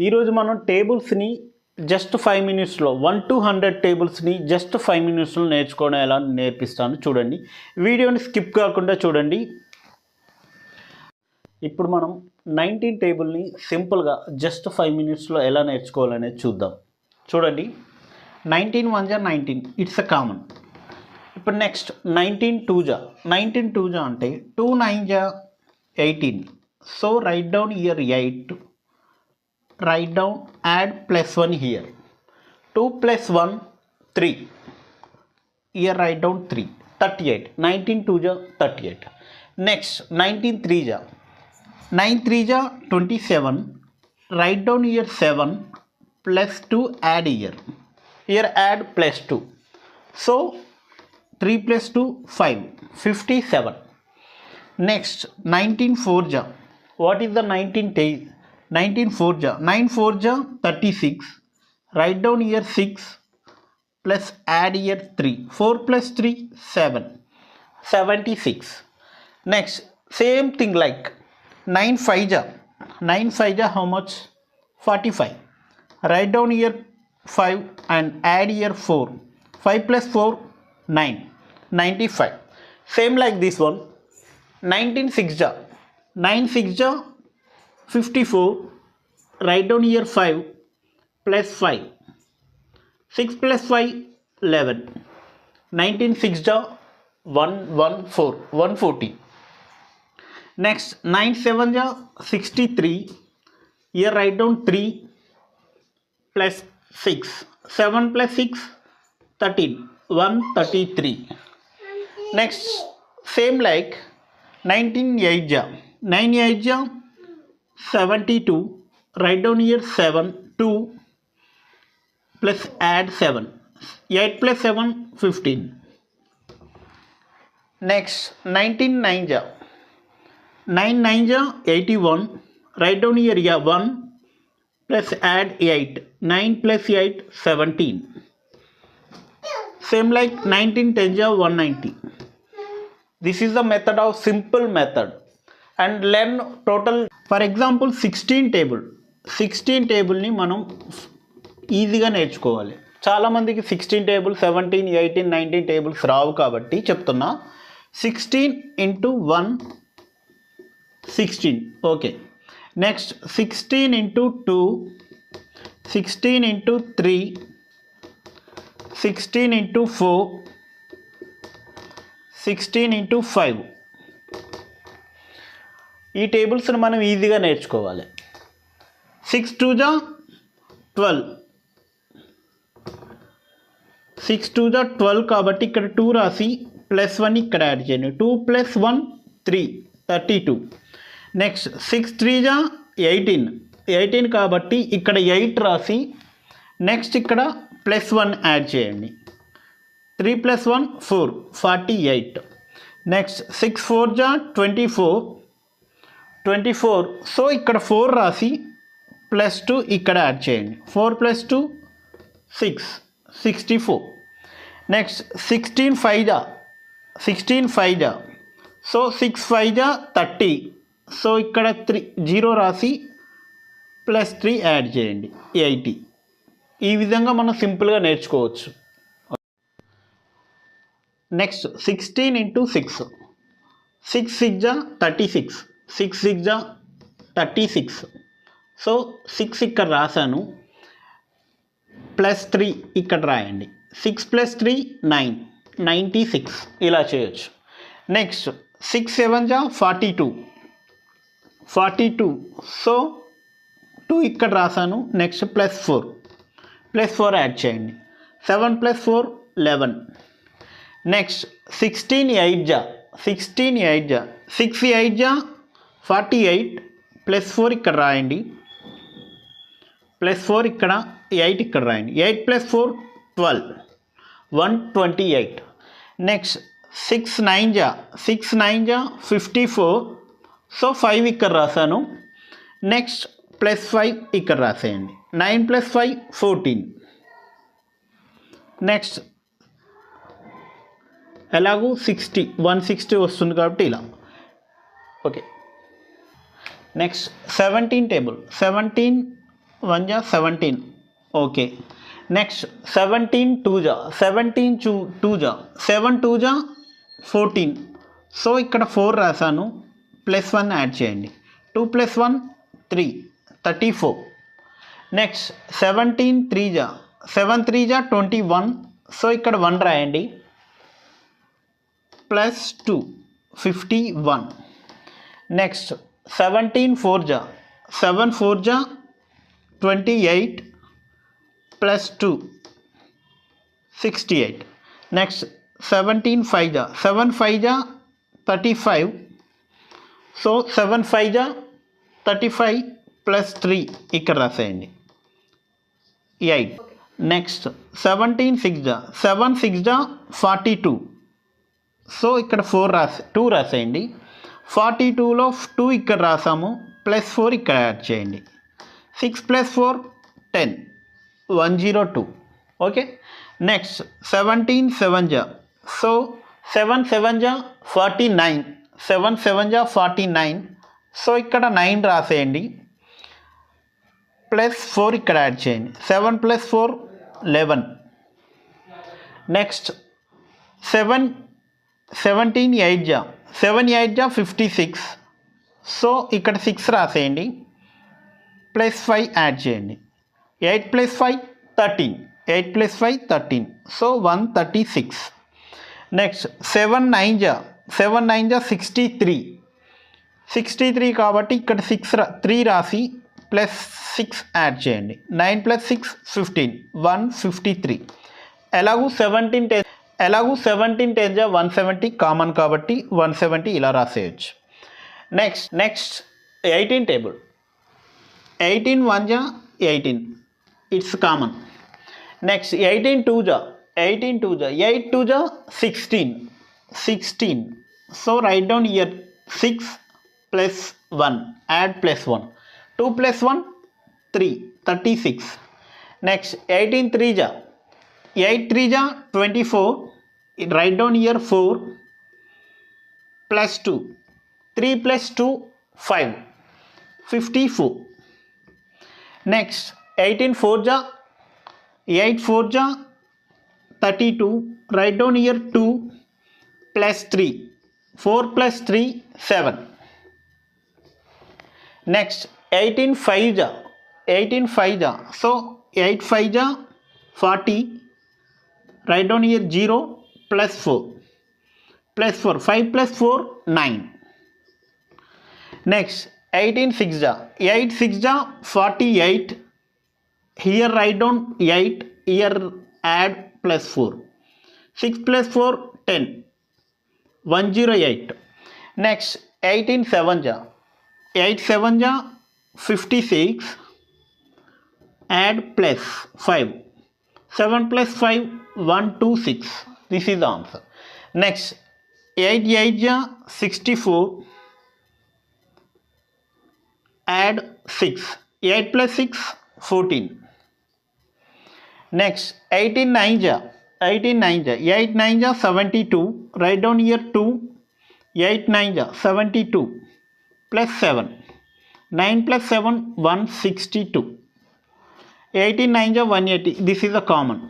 ఈరోజు మనం టేబుల్స్ని జస్ట్ 5 మినిట్స్లో 1 to 100 టేబుల్స్ని జస్ట్ 5 మినిట్స్లో నేర్చుకోవడం ఎలా నేర్పిస్తాను చూడండి. వీడియోని స్కిప్ కాకుండా చూడండి. ఇప్పుడు మనం 19 టేబుల్ని సింపుల్గా జస్ట్ 5 మినిట్స్లో ఎలా నేర్చుకోవాలనేది చూద్దాం. చూడండి, 19 1 జా 19, ఇట్స్ అ కామన్. ఇప్పుడు నెక్స్ట్ 19 2 జా అంటే 2 9 జా 18. So write down year 8. Write down, add +1 here. 2 + 1 3. Here write down 3. 38. 19 2 ja 38. Next 19 3 ja. 9 3 ja 27. Write down here 7 + 2 add here. Here add +2. So 3 + 2 5. 57. Next 19 4 ja. What is the 19 4 ja? 9 4 ja 36. Write down here 6 plus add here 3. 4 plus 3 7. 76. Next same thing like 9 5 ja. 9 5 ja how much? 45. Write down here 5 and add here 4. 5 plus 4 9. 95. Same like this one. 19 6 ja. 9 6 ja 54. Write down here 5 plus 5. 6 plus 5 11. 19 6 ja 114. 140. Next 9 7 ja 63. Here write down 3 plus 6. 7 plus 6 13. 133. Next same like 19 8 ja. 9 8 ja 72. Write down here 7 2 plus add 7. 8 plus 7 15. Next 19 9 ja. 9 9 ja 81. Write down here 1 plus add 8. 9 plus 8 17. Same like 19 10 ja 190. This is the method of simple method and learn total. For example 16 టేబుల్ని మనం ఈజీగా నేర్చుకోవాలి. చాలామందికి 16 table 17 18 19 tables రావు కాబట్టి చెప్తున్నా. 16 × 1 16. Okay. Next 16 × 2 16 × 3 16 × 4 16 × 5. ఈ టేబుల్స్ని మనం ఈజీగా నేర్చుకోవాలి. 6 2 ja 12. 6 2 ja 12 కాబట్టి ఇక్కడ 2 రాసి +1 ఇక్కడ యాడ్ చేయండి. 2 + 1 3 32. నెక్స్ట్ 6 3 ja 18 కాబట్టి ఇక్కడ 8 రాసి నెక్స్ట్ ఇక్కడ +1 యాడ్ చేయండి. 3 + 1 4 48. Next 6 4 ja 24. సో ఇక్కడ 4 రాసి +2 ఇక్కడ యాడ్ చేయండి. 4 + 2 6 64. Next 16 5 ja. So 6 5 ja 30. So ఇక్కడ 0 రాసి +3 యాడ్ చేయండి 80. ఈ విధంగా మనం సింపుల్గా నేర్చుకోవచ్చు. నెక్స్ట్ 16 × 6. 6 6 ja 36. 6 6 ja 36. సో 6 ఇక్కడ రాశాను, +3 ఇక్కడ రాయండి. 6 + 3 9 96. ఇలా చేయొచ్చు. Next 6 7 ja 42. సో 2 ఇక్కడ రాశాను, నెక్స్ట్ +4 యాడ్ చేయండి. 7 + 4 11. Next 16 8 ja 6 8 ja 48. +4 ఇక్కడ రాయండి, +4 ఇక్కడ 8 ఇక్కడ రాయండి. 8 + 4 12. 128. Next 6 9 ja 54. సో 5 ఇక్కడ రాశాను, నెక్స్ట్ +5 ఇక్కడ రాసేయండి. 9 + 5 14. నెక్స్ట్ ఎలాగూ 160 వస్తుంది కాబట్టి ఇలా. Okay. Next 17 table. 17 1 ja 17. Okay. Next 17 2 ja 17 2 ja 7 2 ja 14. So ఇక్కడ 4 రాశాను, ప్లస్ 1 యాడ్ చేయండి. 2 + 1 3 34. Next 17 3 ja 7 3 ja 21. సో ఇక్కడ 1 రాయండి, plus 2 51. Next 17 4 ja 7 4 ja 28 plus 2 68. Next 17 5 ja 7 5 ja 35. So 7 5 ja 35 plus 3 ఇక్కడ రాసేయండి 8. Next 17 6 ja 7 6 ja 42. సో ఇక్కడ 2 రాసేయండి. 42లో 2 ఇక్కడ రాసాము, plus 4 ఇక్కడ add చేయండి. 6 + 4 10 102. Okay. Next 17 7 ja. So 7 7 ja 49. 7 7 ja 49. So ఇక్కడ 9 రాసేయండి, ప్లస్ 4 ఇక్కడ యాడ్ చేయండి. 7 + 4 11. Next 17 8 ja 7 8 ja 56. సో ఇక్కడ 6 రాసేయండి, ప్లస్ 5 యాడ్ చేయండి. 8 + 5 13. 8 + 5 13. సో 136. Next 7 9 ja 7 9 ja 63. 63 కాబట్టి ఇక్కడ 3 రాసి ప్లస్ 6 యాడ్ చేయండి. 9 + 6 15 153. ఎలాగూ 17 10 ja 170 కామన్ కాబట్టి 170 ఇలా రాసేయచ్చు. Next 18 table. 18 1 ja 18, it's common. Next 18 2 ja 8 2 ja 16. So write down here 6 + 1 add plus 1. 2 + 1 3 36. Next 18 3 ja 8 3 ja 24. Write down here 4 + 2 3 + 2 5 54. Next 18 4 ja 8 4 ja 32. Write down here 2 + 3 4 + 3 7. Next 18 5 ja. So 8 5 ja 40. Right down year 0 + 4 5 + 4 9. Next 18 6 ja 8 6 ja 48. Here right down 8, here add +4. 6 + 4 10 108. Next 18 7 ja 8 7 ja 56. Add plus 5 7 + 5 126. This is the answer. Next 8 8 ja 64. Add 6 8 + 6 14. Next 18 9 ja 8 9 ja 72. Right down here 2 8 9 ja 72 + 7 9 + 7 162. 18 9 ja 180. This is the common.